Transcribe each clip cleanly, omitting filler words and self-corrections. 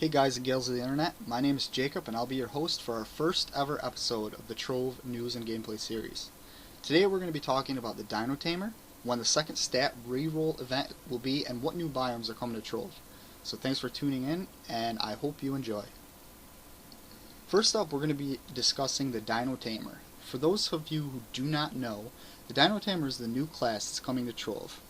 Hey guys and gals of the internet, my name is Jacob and I'll be your host for our first ever episode of the Trove News and Gameplay series. Today we're going to be talking about the Dino Tamer, when the second stat reroll event will be, and what new biomes are coming to Trove. So thanks for tuning in and I hope you enjoy. First up, we're going to be discussing the Dino Tamer. For those of you who do not know, the Dino Tamer is the new class that's coming to Trove.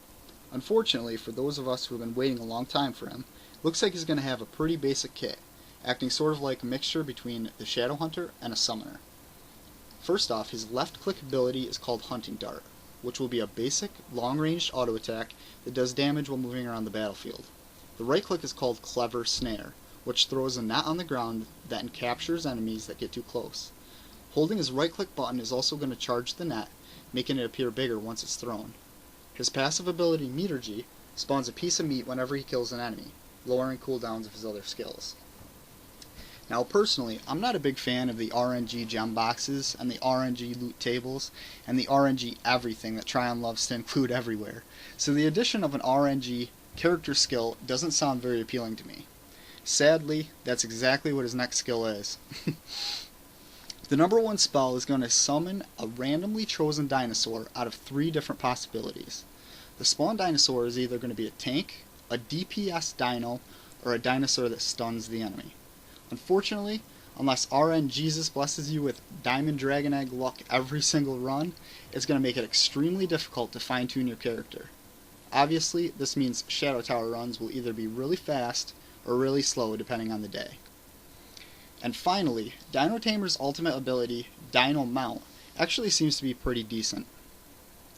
Unfortunately, for those of us who have been waiting a long time for him, looks like he's going to have a pretty basic kit, acting sort of like a mixture between the Shadow Hunter and a Summoner. First off, his left click ability is called Hunting Dart, which will be a basic, long-ranged auto attack that does damage while moving around the battlefield. The right click is called Clever Snare, which throws a net on the ground that captures enemies that get too close. Holding his right click button is also going to charge the net, making it appear bigger once it's thrown. His passive ability, Metergy, spawns a piece of meat whenever he kills an enemy, lowering cooldowns of his other skills. Now personally, I'm not a big fan of the RNG gem boxes and the RNG loot tables and the RNG everything that Tryon loves to include everywhere, so the addition of an RNG character skill doesn't sound very appealing to me. Sadly, that's exactly what his next skill is. The number one spell is going to summon a randomly chosen dinosaur out of 3 different possibilities. The spawn dinosaur is either going to be a tank, a DPS dino, or a dinosaur that stuns the enemy. Unfortunately, unless RNGesus blesses you with Diamond Dragon Egg luck every single run, it's going to make it extremely difficult to fine-tune your character. Obviously, this means Shadow Tower runs will either be really fast or really slow depending on the day. And finally, Dino Tamer's ultimate ability, Dino Mount, actually seems to be pretty decent.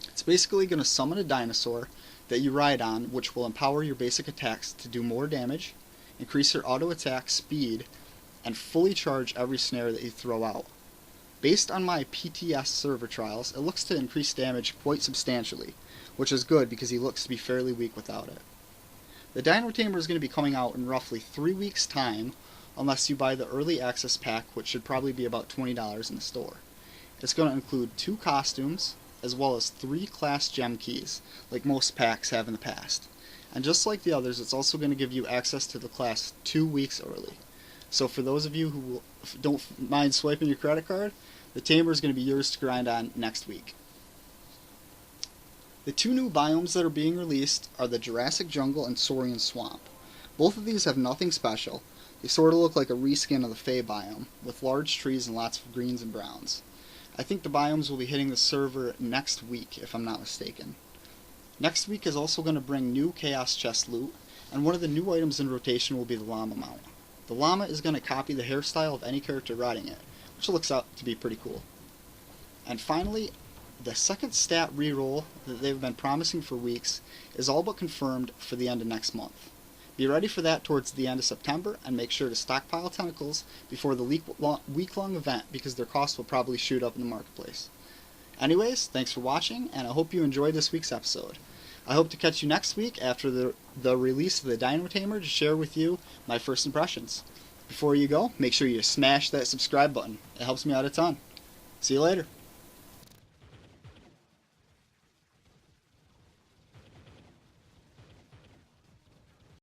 It's basically going to summon a dinosaur that you ride on, which will empower your basic attacks to do more damage, increase your auto attack speed, and fully charge every snare that you throw out. Based on my PTS server trials, it looks to increase damage quite substantially, which is good because he looks to be fairly weak without it. The Dino Tamer is going to be coming out in roughly 3 weeks' time, unless you buy the early access pack, which should probably be about $20 in the store. It's going to include 2 costumes, as well as 3 class gem keys, like most packs have in the past. And just like the others, it's also going to give you access to the class 2 weeks early. So for those of you who don't mind swiping your credit card, the Tamer is going to be yours to grind on next week. The 2 new biomes that are being released are the Jurassic Jungle and Saurian Swamp. Both of these have nothing special. They sort of look like a reskin of the Fey biome, with large trees and lots of greens and browns. I think the biomes will be hitting the server next week, if I'm not mistaken. Next week is also going to bring new Chaos Chest loot, and one of the new items in rotation will be the Llama Mount. The Llama is going to copy the hairstyle of any character riding it, which looks out to be pretty cool. And finally, the second stat reroll that they've been promising for weeks is all but confirmed for the end of next month. Be ready for that towards the end of September, and make sure to stockpile tentacles before the week-long event, because their costs will probably shoot up in the marketplace. Anyways, thanks for watching, and I hope you enjoyed this week's episode. I hope to catch you next week after the release of the Dino Tamer to share with you my first impressions. Before you go, make sure you smash that subscribe button. It helps me out a ton. See you later.